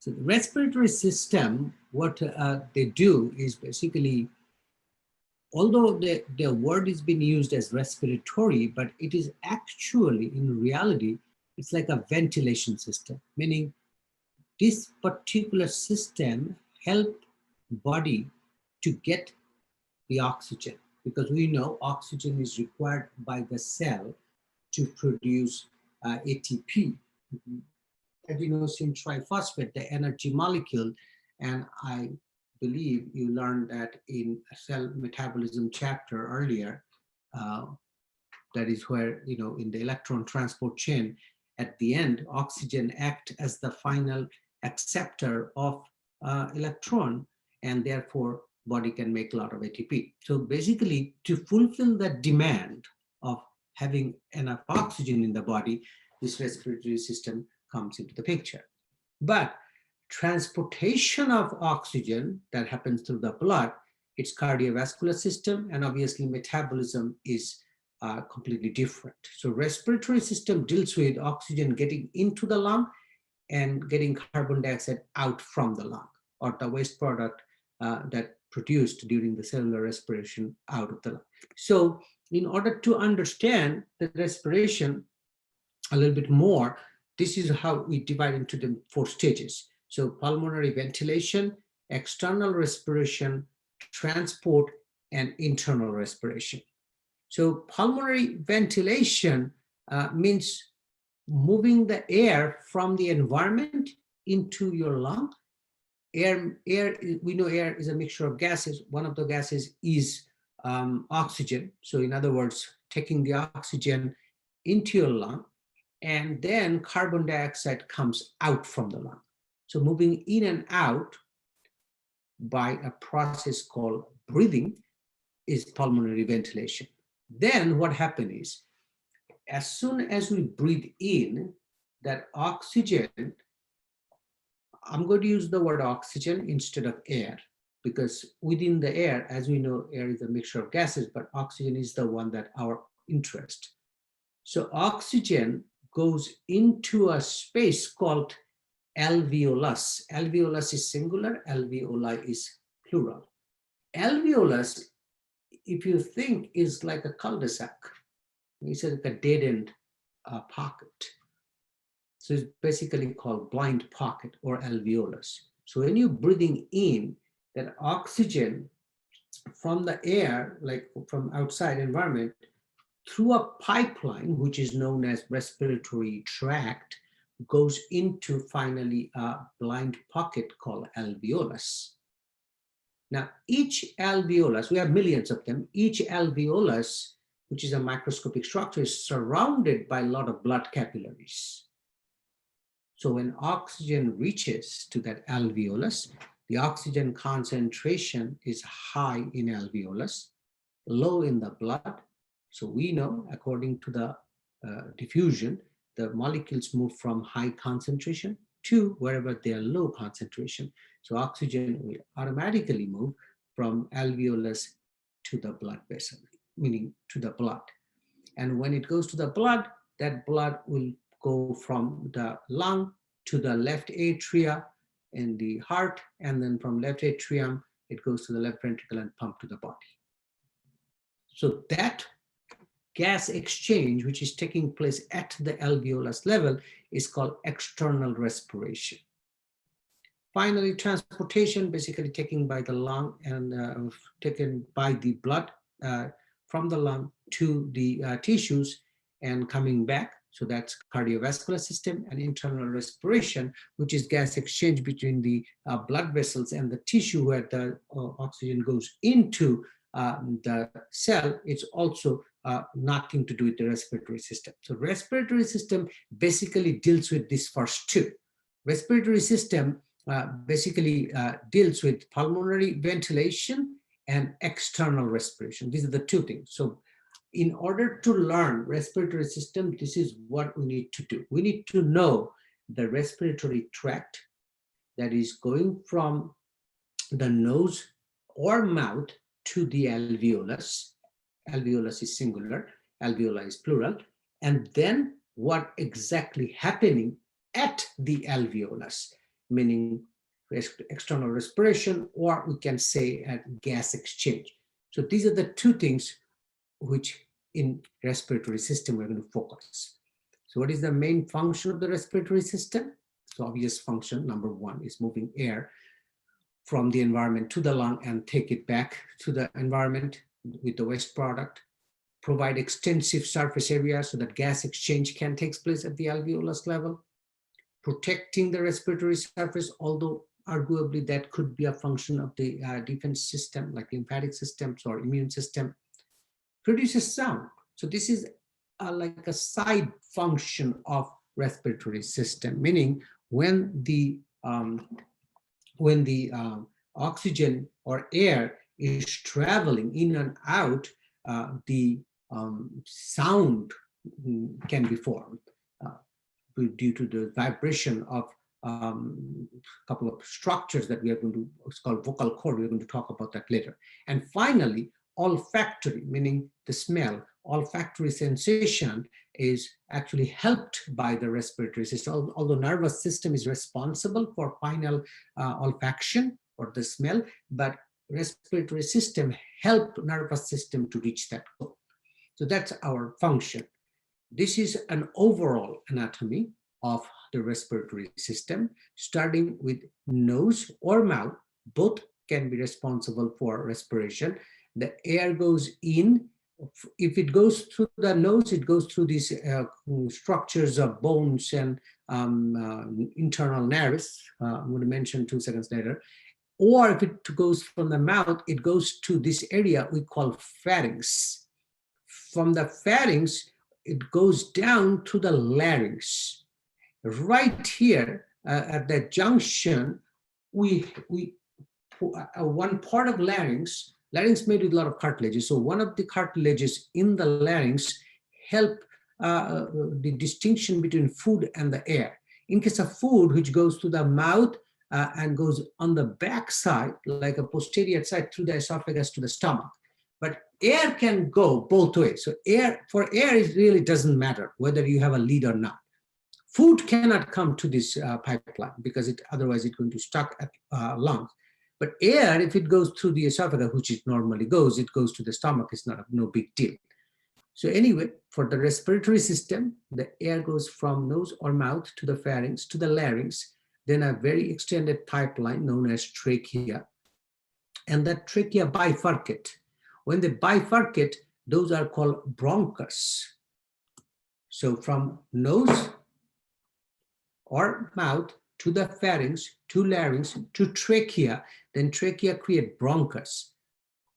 So the respiratory system, what they do is basically, although the word is being used as respiratory, but it is actually, in reality, it's like a ventilation system, meaning this particular system help body to get the oxygen, because we know oxygen is required by the cell to produce ATP, adenosine triphosphate, the energy molecule. And I believe you learned that in a cell metabolism chapter earlier. That is where, in the electron transport chain, at the end, oxygen act as the final acceptor of electron, and therefore body can make a lot of ATP. So basically, to fulfill that demand of having enough oxygen in the body, this respiratory system comes into the picture. But transportation of oxygen that happens through the blood, it's cardiovascular system, and obviously metabolism is completely different. So respiratory system deals with oxygen getting into the lung and getting carbon dioxide out from the lung, or the waste product that produced during the cellular respiration out of the lung. So in order to understand the respiration a little bit more, this is how we divide into the 4 stages. So pulmonary ventilation, external respiration, transport, and internal respiration. So pulmonary ventilation means moving the air from the environment into your lung. Air, we know air is a mixture of gases. One of the gases is oxygen. So in other words, taking the oxygen into your lung, and then carbon dioxide comes out from the lung. So moving in and out by a process called breathing is pulmonary ventilation. Then what happens is, as soon as we breathe in, that oxygen, I'm going to use the word oxygen instead of air, because within the air, as we know, air is a mixture of gases, but oxygen is the one that our interest. So oxygen goes into a space called alveolus. Alveolus is singular, alveoli is plural. Alveolus, if you think, is like a cul-de-sac. It's like a dead-end pocket. So it's basically called blind pocket or alveolus. So when you're breathing in, that oxygen from the air, like from outside environment, through a pipeline, which is known as respiratory tract, goes into finally a blind pocket called alveolus. Now, each alveolus, we have millions of them, each alveolus, which is a microscopic structure, is surrounded by a lot of blood capillaries. So when oxygen reaches to that alveolus, the oxygen concentration is high in alveolus, low in the blood. So we know, according to the diffusion, the molecules move from high concentration to wherever they are low concentration. So oxygen will automatically move from alveolus to the blood vessel, meaning to the blood. And when it goes to the blood, that blood will go from the lung to the left atria in the heart, and then from left atrium, it goes to the left ventricle and pumped to the body. So that gas exchange, which is taking place at the alveolus level, is called external respiration. Finally, transportation, basically taken by the lung and taken by the blood from the lung to the tissues and coming back. So that's cardiovascular system, and internal respiration, which is gas exchange between the blood vessels and the tissue where the oxygen goes into the cell. It's also nothing to do with the respiratory system. So respiratory system basically deals with this first 2. Respiratory system basically deals with pulmonary ventilation and external respiration. These are the 2 things. So in order to learn respiratory system, this is what we need to do. We need to know the respiratory tract that is going from the nose or mouth to the alveolus. Alveolus is singular, alveoli is plural. And then what exactly happening at the alveolus. meaning external respiration, or we can say a gas exchange. So these are the two things which in respiratory system we're going to focus. So what is the main function of the respiratory system? So obvious function, number one, is moving air from the environment to the lung and take it back to the environment with the waste product, provide extensive surface area so that gas exchange can take place at the alveolus level, protecting the respiratory surface, although arguably that could be a function of the defense system like lymphatic systems or immune system, produces sound. So this is like a side function of respiratory system, meaning when the oxygen or air is traveling in and out, the sound can be formed due to the vibration of a couple of structures that we are going to, it's called vocal cord, we're going to talk about that later. And finally, olfactory, meaning the smell, olfactory sensation is actually helped by the respiratory system, although nervous system is responsible for final olfaction or the smell, but respiratory system help nervous system to reach that goal. So that's our function. This is an overall anatomy of the respiratory system, starting with nose or mouth. Both can be responsible for respiration. The air goes in. If it goes through the nose, it goes through these structures of bones and internal nerves. I'm going to mention 2 seconds later. Or if it goes from the mouth, it goes to this area we call pharynx. From the pharynx, it goes down to the larynx. Right here at that junction, we one part of larynx made with a lot of cartilages. So one of the cartilages in the larynx help the distinction between food and the air. In case of food, which goes to the mouth and goes on the back side, like a posterior side through the esophagus to the stomach. But air can go both ways. So for air, it really doesn't matter whether you have a lead or not. Food cannot come to this pipeline because otherwise it's going to stuck at lungs. But air, if it goes through the esophagus, which it normally goes, it goes to the stomach. It's no big deal. So anyway, for the respiratory system, the air goes from nose or mouth to the pharynx to the larynx, then a very extended pipeline known as trachea. And that trachea bifurcate. When they bifurcate, those are called bronchus. So from nose or mouth to the pharynx, to larynx, to trachea, then trachea create bronchus.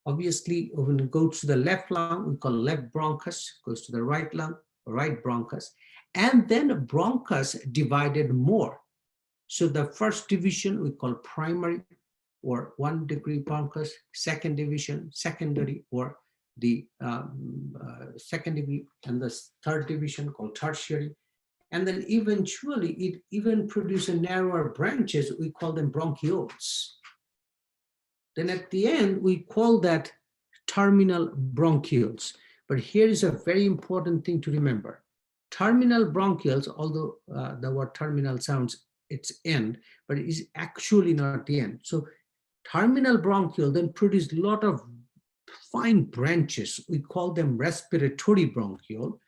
Obviously, when it goes to the left lung, we call left bronchus, goes to the right lung, right bronchus. And then bronchus divided more. So the first division we call primary or 1 degree bronchus, second division, secondary, or the second degree, and the third division called tertiary. And then eventually it even produces narrower branches, we call them bronchioles. Then at the end, we call that terminal bronchioles. But here is a very important thing to remember. Terminal bronchioles, although the word terminal sounds its end, but it is actually not the end. So terminal bronchiole then produce a lot of fine branches. We call them respiratory bronchiole.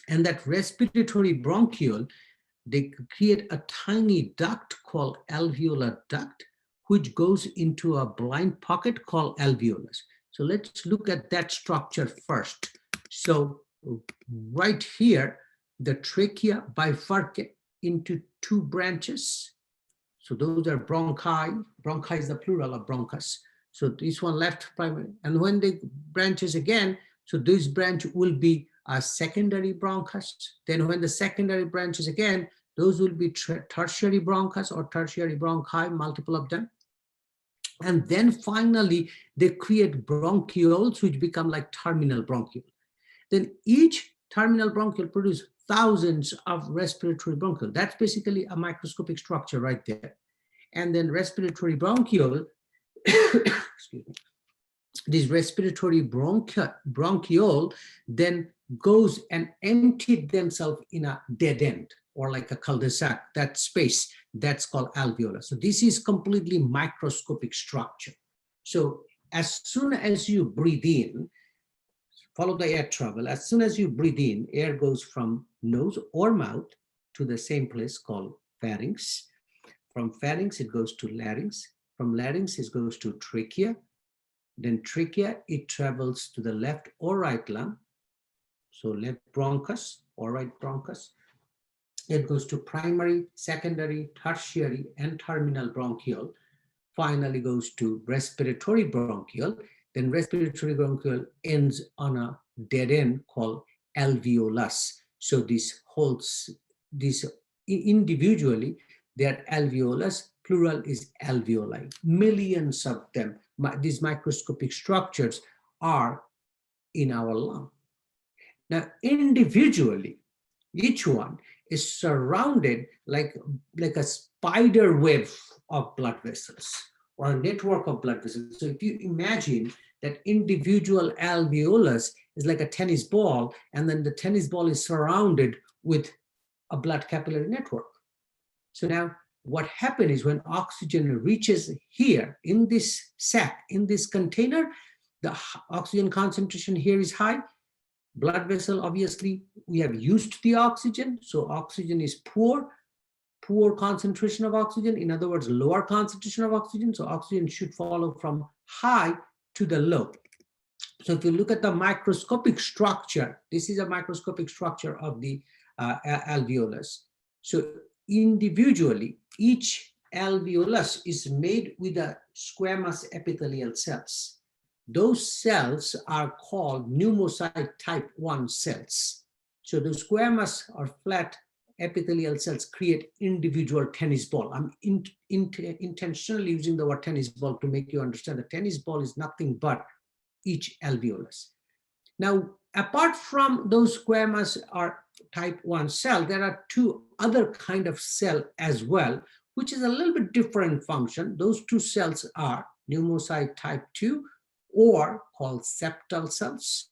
And that respiratory bronchiole, they create a tiny duct called alveolar duct, which goes into a blind pocket called alveolus. So let's look at that structure first. So right here, the trachea bifurcate into 2 branches. So those are bronchi. Bronchi is the plural of bronchus. So this one left primary. And when they branches again, so this branch will be a secondary bronchus. Then when the secondary branches again, those will be tertiary bronchus or tertiary bronchi, multiple of them. And then finally, they create bronchioles, which become like terminal bronchiole. Then each terminal bronchiole produces thousands of respiratory bronchiole. That's basically a microscopic structure right there. And then respiratory bronchiole, excuse me, this respiratory bronchiole then goes and emptied themselves in a dead end. or like a cul-de-sac, that space, that's called alveolus. So this is completely microscopic structure. So as soon as you breathe in, follow the air travel. As soon as you breathe in, air goes from nose or mouth to the same place called pharynx. From pharynx, it goes to larynx. From larynx, it goes to trachea. Then trachea, it travels to the left or right lung. So left bronchus or right bronchus. It goes to primary, secondary, tertiary, and terminal bronchiole. Finally goes to respiratory bronchiole. Then respiratory bronchiole ends on a dead end called alveolus. So this holds this individually, they are alveolus, plural is alveoli. Millions of them, these microscopic structures are in our lung. Now, individually, each one is surrounded like a spider web of blood vessels or a network of blood vessels. So if you imagine that individual alveolus is like a tennis ball, and then the tennis ball is surrounded with a blood capillary network. So now what happens is when oxygen reaches here in this sac, in this container, the oxygen concentration here is high. Blood vessel, obviously, we have used the oxygen, so oxygen is poor concentration of oxygen. In other words, lower concentration of oxygen, so oxygen should follow from high to the low. So if you look at the microscopic structure, this is a microscopic structure of the alveolus. So individually, each alveolus is made with a squamous epithelial cells. Those cells are called pneumocyte type 1 cells. So the squamous or flat epithelial cells create individual tennis ball. I'm intentionally using the word tennis ball to make you understand that tennis ball is nothing but each alveolus. Now, apart from those squamous or type 1 cell, there are two other kind of cell as well, which is a little bit different function. Those two cells are pneumocyte type 2, or called septal cells,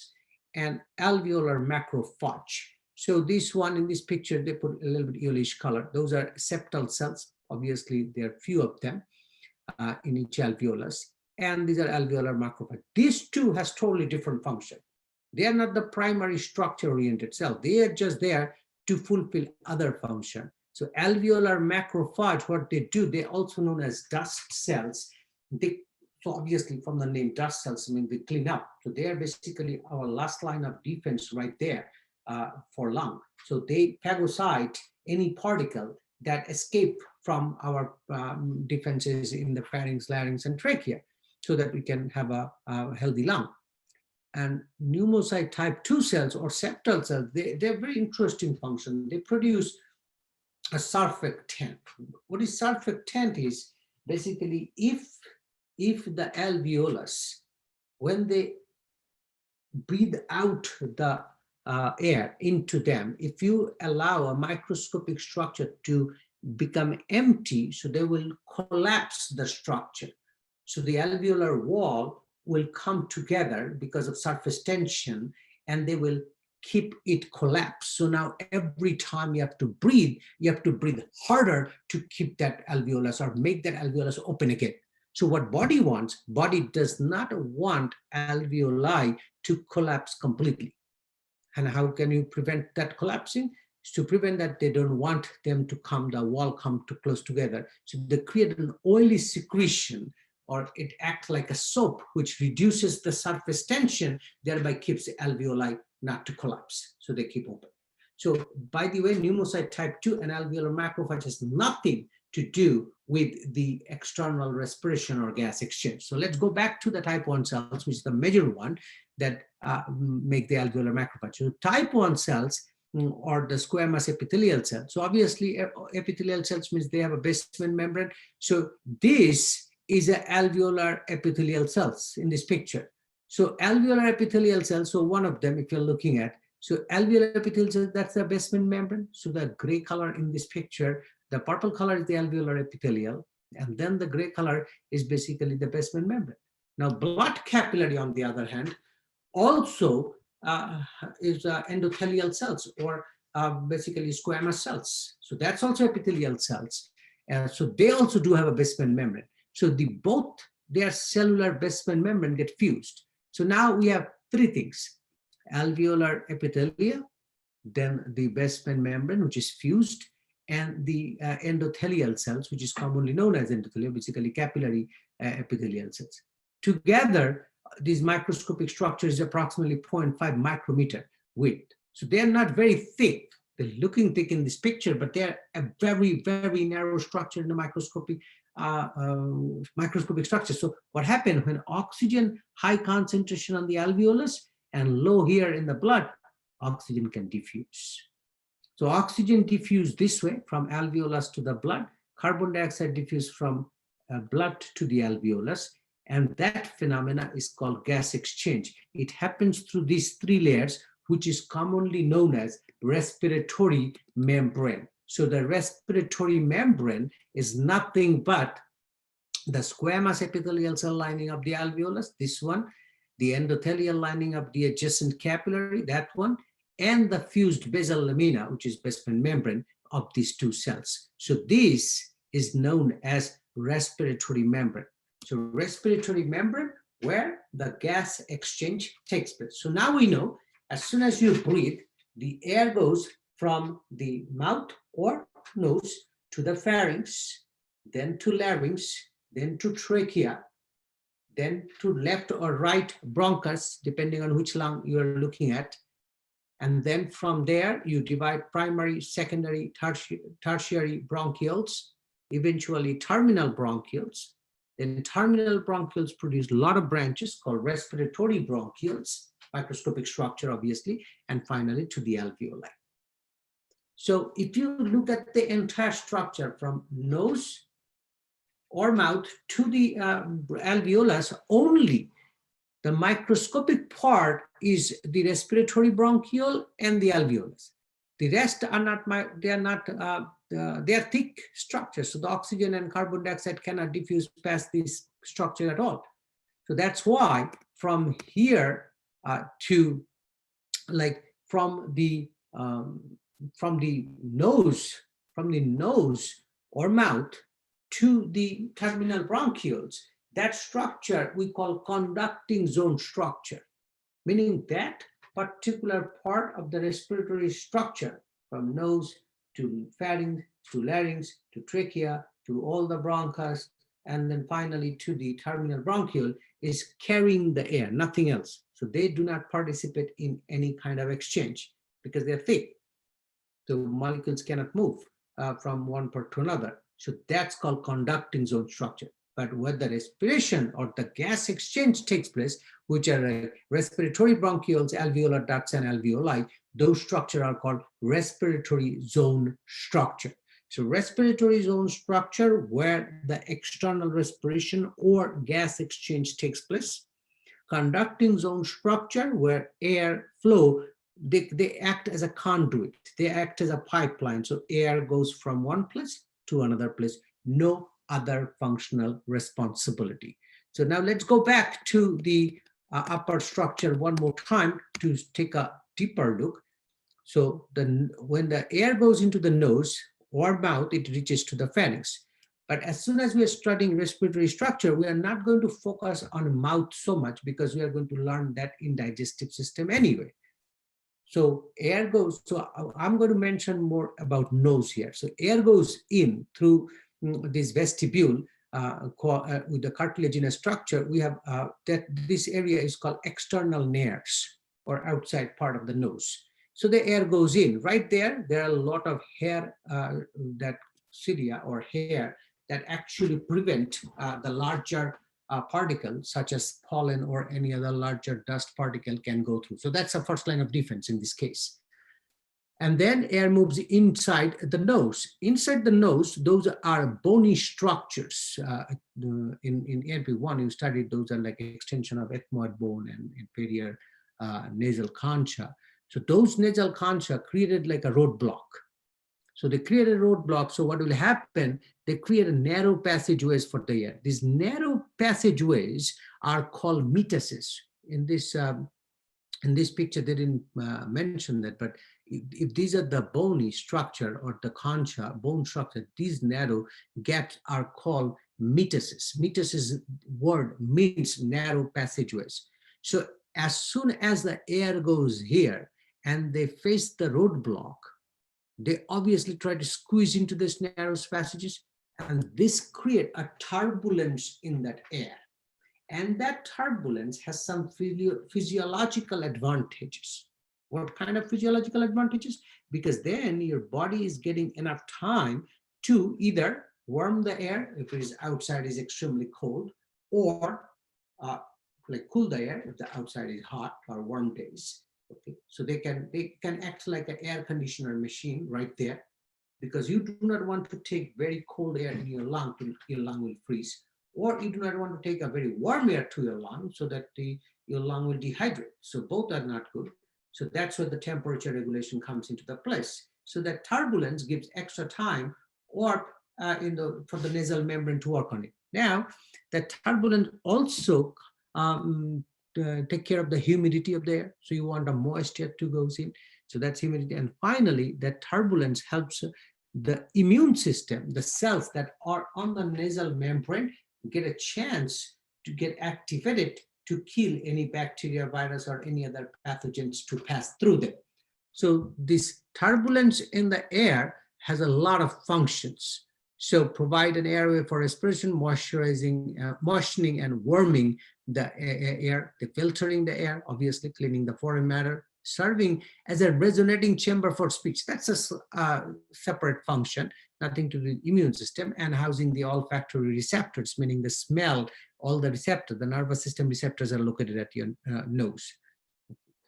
and alveolar macrophage. So this one in this picture, they put a little bit yellowish color. Those are septal cells. Obviously, there are few of them in each alveolus, and these are alveolar macrophage. These two has totally different function. They are not the primary structure-oriented cell. They are just there to fulfill other function. So alveolar macrophage, what they do, they also known as dust cells. So obviously from the name dust cells, I mean, they clean up. So they are basically our last line of defense right there for lung. So they phagocyte any particle that escape from our defenses in the pharynx, larynx, and trachea, so that we can have a healthy lung. And pneumocyte type 2 cells or septal cells, they're very interesting function. They produce a surfactant. What is surfactant is basically if the alveolus, when they breathe out the air into them, if you allow a microscopic structure to become empty, so they will collapse the structure. So the alveolar wall will come together because of surface tension, and they will keep it collapsed. So now every time you have to breathe harder to keep that alveolus or make that alveolus open again. So what body wants, body does not want alveoli to collapse completely. And how can you prevent that collapsing? Is to prevent that they don't want them to come, the wall come too close together. So they create an oily secretion, or it acts like a soap, which reduces the surface tension, thereby keeps the alveoli not to collapse. So they keep open. So by the way, pneumocyte type 2 and alveolar macrophage has nothing to do with the external respiration or gas exchange. So let's go back to the type 1 cells, which is the major one that make the alveolar macrophage. So type 1 cells or the squamous epithelial cells. So obviously epithelial cells means they have a basement membrane. So this is an alveolar epithelial cells in this picture. So alveolar epithelial cells, so one of them if you're looking at, so alveolar epithelial cells, that's the basement membrane. So the gray color in this picture, the purple color is the alveolar epithelial, and then the gray color is basically the basement membrane. Now blood capillary on the other hand also is endothelial cells or basically squamous cells. So that's also epithelial cells. So they also do have a basement membrane. So both their cellular basement membrane get fused. So now we have three things: alveolar epithelia, then the basement membrane, which is fused, and the endothelial cells, which is commonly known as endothelial, basically capillary epithelial cells. Together, these microscopic structures is approximately 0.5 micrometer width. So they're not very thick. They're looking thick in this picture, but they're a very, very narrow structure in the microscopic structure. So what happened when oxygen high concentration on the alveolus and low here in the blood, oxygen can diffuse. So oxygen diffuse this way from alveolus to the blood, carbon dioxide diffuse from blood to the alveolus, and that phenomena is called gas exchange. It happens through these three layers, which is commonly known as respiratory membrane. So the respiratory membrane is nothing but the squamous epithelial cell lining of the alveolus, this one, the endothelial lining of the adjacent capillary, that one, and the fused basal lamina, which is basement membrane of these two cells. So this is known as respiratory membrane. So respiratory membrane, where the gas exchange takes place. So now we know, as soon as you breathe, the air goes from the mouth or nose to the pharynx, then to larynx, then to trachea, then to left or right bronchus, depending on which lung you are looking at. And then from there, you divide primary, secondary, tertiary bronchioles, eventually terminal bronchioles. Then terminal bronchioles produce a lot of branches called respiratory bronchioles, microscopic structure, obviously, and finally to the alveoli. So if you look at the entire structure from nose or mouth to the alveolus, only the microscopic part is the respiratory bronchiole and the alveolus. The rest are not, they are thick structures. So the oxygen and carbon dioxide cannot diffuse past this structure at all. So that's why from here to, like, from the nose or mouth to the terminal bronchioles, that structure we call conducting zone structure, meaning that particular part of the respiratory structure from nose to pharynx to larynx to trachea to all the bronchus and then finally to the terminal bronchiole is carrying the air, nothing else. So they do not participate in any kind of exchange because they're thick. The molecules cannot move from one part to another. So that's called conducting zone structure. But where the respiration or the gas exchange takes place, which are respiratory bronchioles, alveolar ducts, and alveoli, those structures are called respiratory zone structure. So respiratory zone structure where the external respiration or gas exchange takes place. Conducting zone structure where air flow, they act as a conduit. They act as a pipeline. So air goes from one place to another place. No other functional responsibility. So now let's go back to the upper structure one more time to take a deeper look. So when the air goes into the nose or mouth, it reaches to the pharynx. But as soon as we are studying respiratory structure, we are not going to focus on mouth so much because we are going to learn that in digestive system anyway. So air goes, so I'm going to mention more about nose here. So air goes in through this vestibule with the cartilaginous structure. We have that this area is called external nares or outside part of the nose. So the air goes in right there. There are a lot of hair that cilia or hair that actually prevent the larger particles such as pollen or any other larger dust particle can go through. So that's the first line of defense in this case. And then air moves inside the nose. Inside the nose, those are bony structures. In AP1, you studied those are like extension of ethmoid bone and inferior nasal concha. So those nasal concha created like a roadblock. So they create a roadblock. So what will happen? They create a narrow passageways for the air. These narrow passageways are called metasis. In this picture, they didn't mention that, but if these are the bony structure or the concha, bone structure, these narrow gaps are called metasis. Metasis word means narrow passageways. So as soon as the air goes here and they face the roadblock, they obviously try to squeeze into these narrow passages, and this create a turbulence in that air. And that turbulence has some physiological advantages. What kind of physiological advantages? Because then your body is getting enough time to either warm the air if it is outside is extremely cold, or uh, like cool the air if the outside is hot or warm days. Okay, so they can act like an air conditioner machine right there, because you do not want to take very cold air in your lung, your lung will freeze, or you do not want to take a very warm air to your lung so that your lung will dehydrate. So both are not good. So that's where the temperature regulation comes into the place. So that turbulence gives extra time or for the nasal membrane to work on it. Now, the turbulence also take care of the humidity of the air. So you want a moisture to go in. So that's humidity. And finally, that turbulence helps the immune system, the cells that are on the nasal membrane, get a chance to get activated to kill any bacteria, virus, or any other pathogens to pass through them. So this turbulence in the air has a lot of functions. So provide an airway for respiration, moisturizing, moistening and warming the air, the filtering the air, obviously cleaning the foreign matter, serving as a resonating chamber for speech. That's a separate function, nothing to do with the immune system, and housing the olfactory receptors, meaning the smell, all the receptors, the nervous system receptors are located at your nose.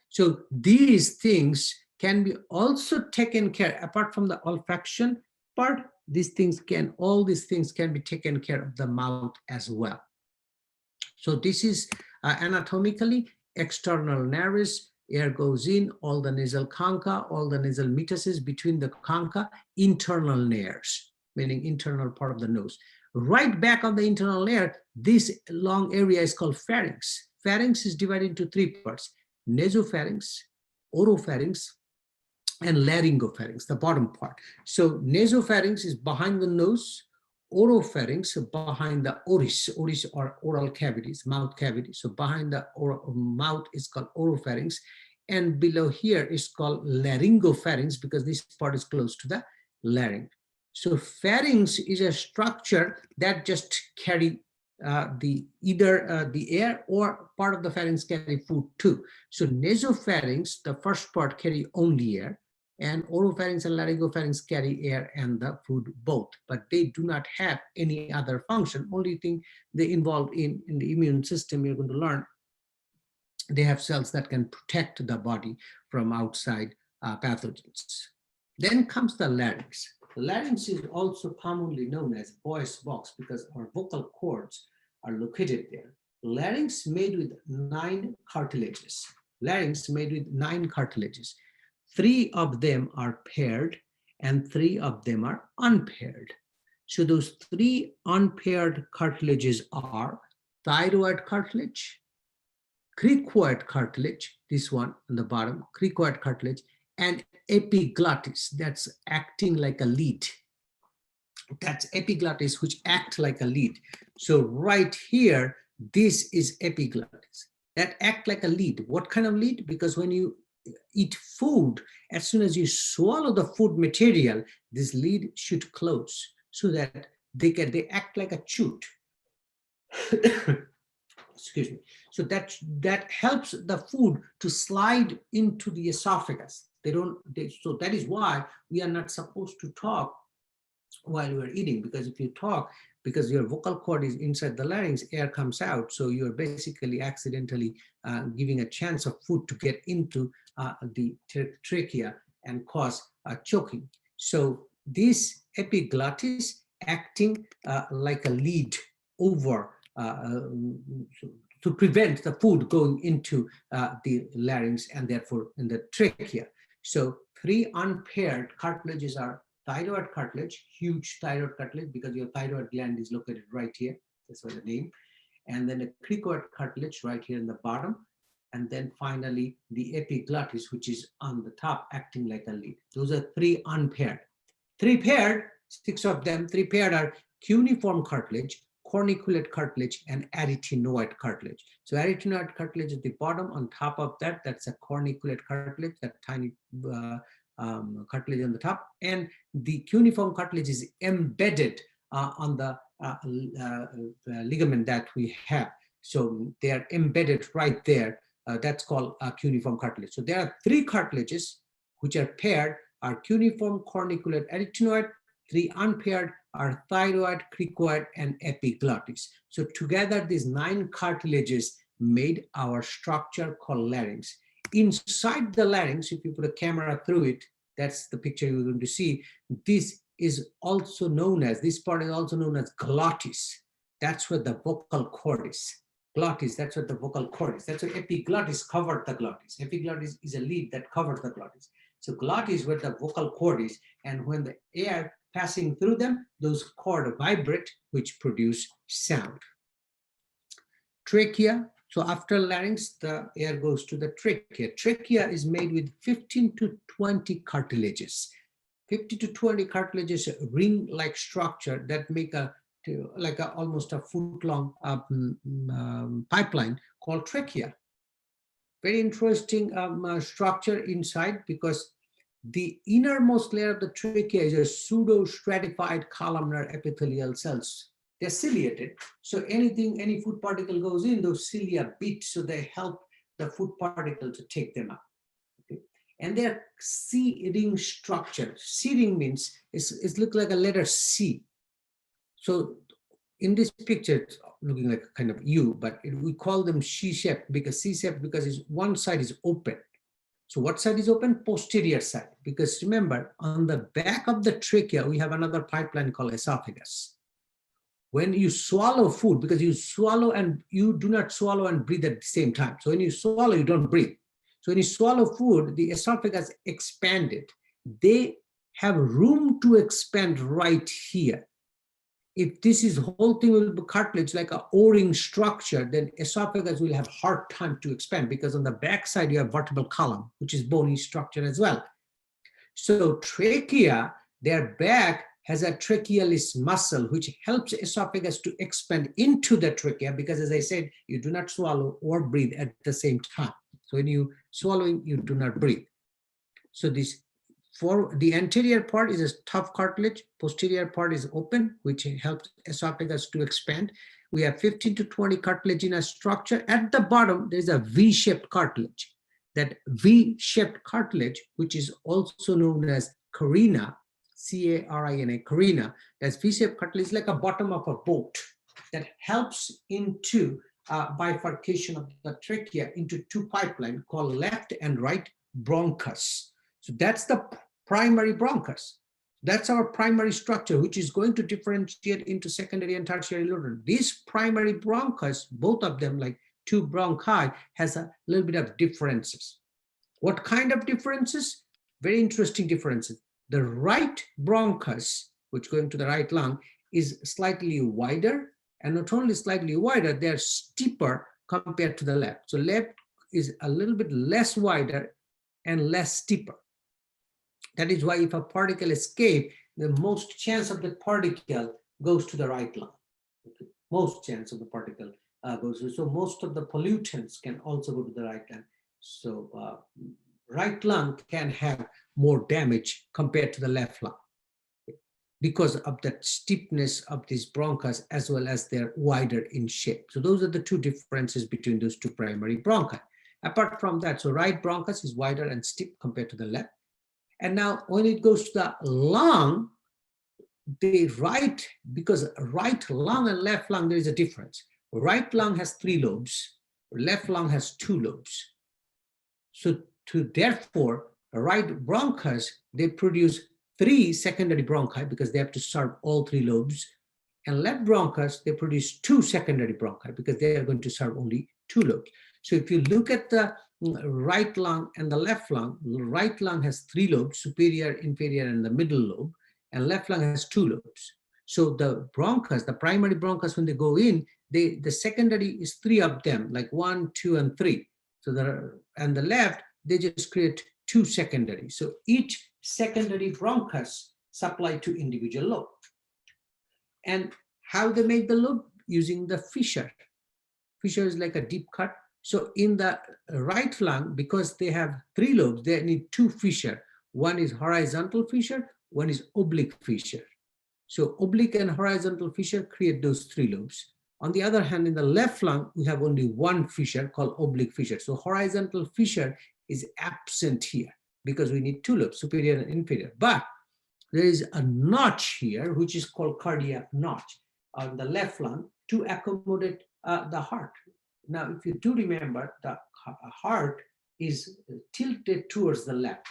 So these things can be also taken care, apart from the olfaction part, all these things can be taken care of the mouth as well. So this is anatomically external nares, air goes in, all the nasal concha, all the nasal metasis between the concha, internal nares, meaning internal part of the nose. Right back of the internal layer, this long area is called pharynx. Pharynx is divided into three parts: nasopharynx, oropharynx, and laryngopharynx, the bottom part. So nasopharynx is behind the nose, oropharynx behind the oris. Oris are oral cavities, mouth cavity. So behind the mouth is called oropharynx, and below here is called laryngopharynx because this part is close to the larynx. So pharynx is a structure that just carry either the air, or part of the pharynx carry food too. So nasopharynx, the first part, carry only air, and oropharynx and laryngopharynx carry air and the food both, but they do not have any other function. Only thing they involve in the immune system, you're going to learn, they have cells that can protect the body from outside pathogens. Then comes the larynx. The larynx is also commonly known as voice box because our vocal cords are located there. Larynx made with 9 cartilages. Larynx made with 9 cartilages. 3 of them are paired and 3 of them are unpaired. So those 3 unpaired cartilages are thyroid cartilage, cricoid cartilage, this one on the bottom, cricoid cartilage, and epiglottis, that's acting like a lead. That's epiglottis, which act like a lead. So right here, this is epiglottis that act like a lead. What kind of lead? Because when you eat food, as soon as you swallow the food material, this lead should close so that they act like a chute. Excuse me. So that helps the food to slide into the esophagus. So that is why we are not supposed to talk while you are eating, because if you talk, because your vocal cord is inside the larynx, air comes out, so you're basically accidentally giving a chance of food to get into the trachea and cause choking. So this epiglottis acting like a lead over to prevent the food going into the larynx and therefore in the trachea. So 3 unpaired cartilages are thyroid cartilage, huge thyroid cartilage, because your thyroid gland is located right here. That's why the name. And then a cricoid cartilage right here in the bottom. and then finally the epiglottis, which is on the top, acting like a lid. Those are three unpaired. Three paired, six of them, three paired are cuneiform cartilage, corniculate cartilage, and arytenoid cartilage. So arytenoid cartilage at the bottom, on top of that, that's a corniculate cartilage, that tiny cartilage on the top, and the cuneiform cartilage is embedded on the ligament that we have. So they are embedded right there. That's called cuneiform cartilage. So there are three cartilages which are paired, are cuneiform, corniculate, arytenoid. Three unpaired are thyroid, cricoid, and epiglottis. So together, these 9 cartilages made our structure called larynx. Inside the larynx, if you put a camera through it, that's the picture you're going to see. This is also known as, this part is also known as glottis. That's where the vocal cord is. Glottis, that's what the vocal cord is. That's what epiglottis covered the glottis. Epiglottis is a lid that covers the glottis. So glottis where the vocal cord is, and when the air passing through them, those cords vibrate, which produce sound. Trachea. So after larynx, the air goes to the trachea. Trachea is made with 15 to 20 cartilages. 50 to 20 cartilages, ring-like structure that make almost a foot-long pipeline called trachea. Very interesting structure inside, because the innermost layer of the trachea is a pseudo-stratified columnar epithelial cells. They're ciliated, so any food particle goes in, those cilia beat, so they help the food particle to take them out. Okay? And they're C-ring structure. C-ring means it looks like a letter C. So in this picture, it's looking like a kind of U, but we call them C-shaped because C-shaped because one side is open. So what side is open? Posterior side. Because remember, on the back of the trachea, we have another pipeline called esophagus. When you swallow food, because you swallow and you do not swallow and breathe at the same time. So when you swallow, you don't breathe. So when you swallow food, the esophagus expanded. They have room to expand right here. If this is whole thing will be cartilage, like a O-ring structure, then esophagus will have hard time to expand, because on the back side you have vertebral column, which is bony structure as well. So trachea, their back has a trachealis muscle, which helps esophagus to expand into the trachea, because as I said, you do not swallow or breathe at the same time. So when you swallowing, you do not breathe. So this, for the anterior part is a tough cartilage, posterior part is open, which helps esophagus to expand. We have 15 to 20 cartilaginous structure. At the bottom, there's a V-shaped cartilage. That V-shaped cartilage, which is also known as carina, C-A-R-I-N-A, carina, that's V-shaped cartilage, like a bottom of a boat that helps into bifurcation of the trachea into two pipelines called left and right bronchus. So that's the primary bronchus. That's our primary structure, which is going to differentiate into secondary and tertiary lobe. This primary bronchus, both of them like two bronchi, has a little bit of differences. What kind of differences? Very interesting differences. The right bronchus, which going to the right lung, is slightly wider, and not only slightly wider, they're steeper compared to the left. So left is a little bit less wider and less steeper. That is why if a particle escapes, the most chance of the particle goes to the right lung. Okay. Most chance of the particle goes to, so most of the pollutants can also go to the right lung. So right lung can have more damage compared to the left lung, because of that steepness of these bronchus, as well as they're wider in shape. So those are the two differences between those two primary bronchi. Apart from that, so right bronchus is wider and steep compared to the left. And now when it goes to the lung, the right, because right lung and left lung, there is a difference. Right lung has 3 lobes, left lung has 2 lobes. So therefore, right bronchus, they produce 3 secondary bronchi because they have to serve all 3 lobes. And left bronchus, they produce 2 secondary bronchi because they are going to serve only 2 lobes. So if you look at the right lung and the left lung, right lung has 3 lobes, superior, inferior, and the middle lobe, and left lung has 2 lobes. So the bronchus, the primary bronchus, when they go in, the secondary is 3 of them, like 1, 2, and 3. So and the left, they just create two secondary. So each secondary bronchus supply to individual lobe. And how they make the lobe? Using the fissure. Fissure is like a deep cut. So in the right lung, because they have three lobes, they need two fissure. One is horizontal fissure, one is oblique fissure. So oblique and horizontal fissure create those three lobes. On the other hand, in the left lung, we have only one fissure called oblique fissure. So horizontal fissure is absent here because we need two lobes, superior and inferior. But there is a notch here, which is called cardiac notch on the left lung to accommodate the heart. Now, if you do remember, the heart is tilted towards the left,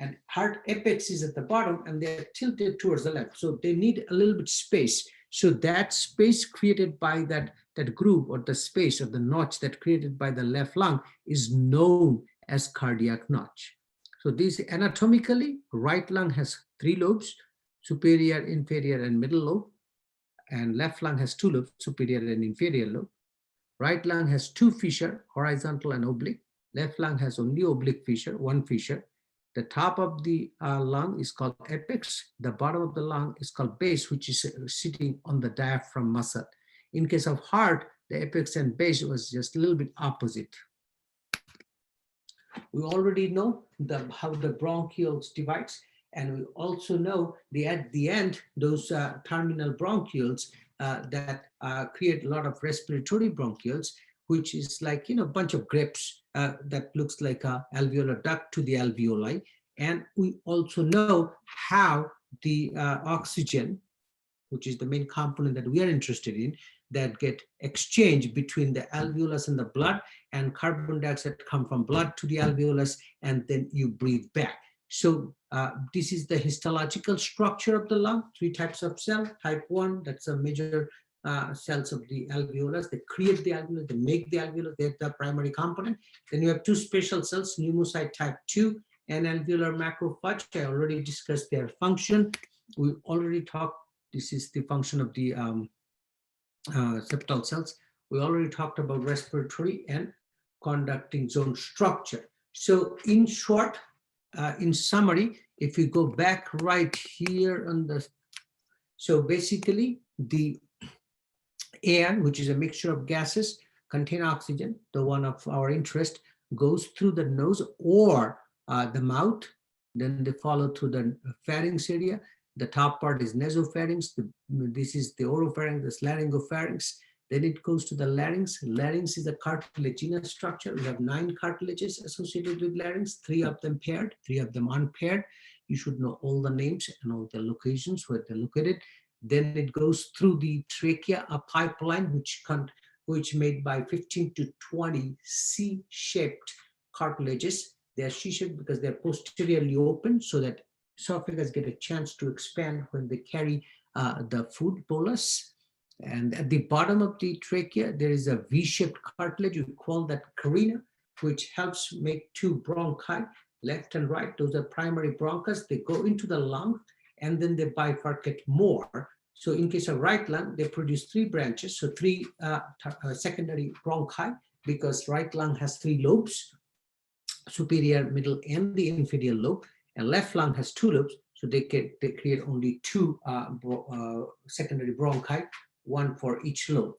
and heart apex is at the bottom, and they're tilted towards the left. So they need a little bit space. So that space created by that groove, or the space, or the notch that created by the left lung, is known as cardiac notch. So this anatomically, right lung has three lobes, superior, inferior, and middle lobe. And left lung has two lobes, superior and inferior lobe. Right lung has two fissure, horizontal and oblique. Left lung has only oblique fissure, one fissure. The top of the lung is called apex. The bottom of the lung is called base, which is sitting on the diaphragm muscle. In case of heart, the apex and base was just a little bit opposite. We already know how the bronchioles divides, and we also know at the end, those terminal bronchioles that create a lot of respiratory bronchioles, which is like, a bunch of grapes that looks like a alveolar duct to the alveoli. And we also know how the oxygen, which is the main component that we are interested in, that get exchanged between the alveolus and the blood, and carbon dioxide come from blood to the alveolus, and then you breathe back. So this is the histological structure of the lung. Three types of cell. Type 1, that's a major cells of the alveolus. They create the alveolus, they make the alveolus, they're the primary component. Then you have two special cells, pneumocyte type 2 and alveolar macrophage. I already discussed their function. We already talked, this is the function of the septal cells. We already talked about respiratory and conducting zone structure. So in short, in summary, if we go back right here on the, so basically the air, which is a mixture of gases, contain oxygen, the one of our interest, goes through the nose or the mouth, then they follow through the pharynx area. The top part is nasopharynx, this is the oropharynx, this laryngopharynx. Then it goes to the larynx. Larynx is a cartilaginous structure. We have 9 cartilages associated with larynx, 3 of them paired, 3 of them unpaired. You should know all the names and all the locations where they're located. Then it goes through the trachea, a pipeline which made by 15 to 20 C-shaped cartilages. They are C-shaped because they're posteriorly open so that esophagus get a chance to expand when they carry the food bolus. And at the bottom of the trachea, there is a V-shaped cartilage. We call that carina, which helps make 2 bronchi, left and right. Those are primary bronchus. They go into the lung, and then they bifurcate more. So in case of right lung, they produce 3 branches, so 3 secondary bronchi, because right lung has 3 lobes, superior, middle, and the inferior lobe, and left lung has 2 lobes, so they create only 2 secondary bronchi, 1 for each lobe.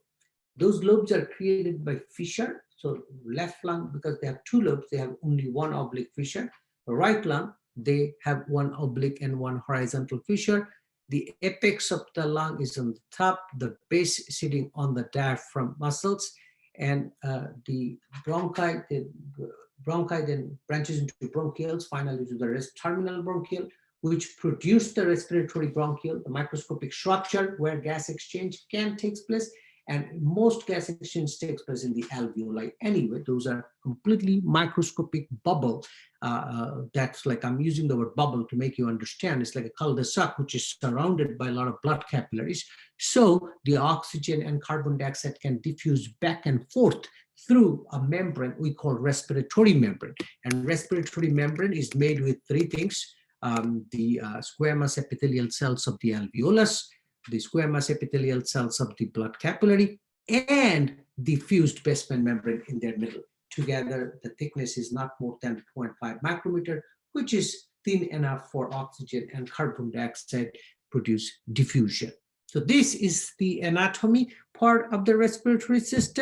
Those lobes are created by fissure. So left lung, because they have 2 lobes, they have only 1 oblique fissure. The right lung, they have 1 oblique and 1 horizontal fissure. The apex of the lung is on the top, the base sitting on the diaphragm muscles, and the bronchi then branches into bronchioles, finally to the terminal bronchiole, which produce the respiratory bronchiole, the microscopic structure where gas exchange can take place. And most gas exchange takes place in the alveoli anyway. Those are completely microscopic bubble. That's like, I'm using the word bubble to make you understand. It's like a cul-de-sac, which is surrounded by a lot of blood capillaries. So the oxygen and carbon dioxide can diffuse back and forth through a membrane we call respiratory membrane. And respiratory membrane is made with 3 things. The squamous epithelial cells of the alveolus, the squamous epithelial cells of the blood capillary, and the fused basement membrane in their middle. together. The thickness is not more than 0.5 micrometer, which is thin enough for oxygen and carbon dioxide produce diffusion. So this is the anatomy part of the respiratory system.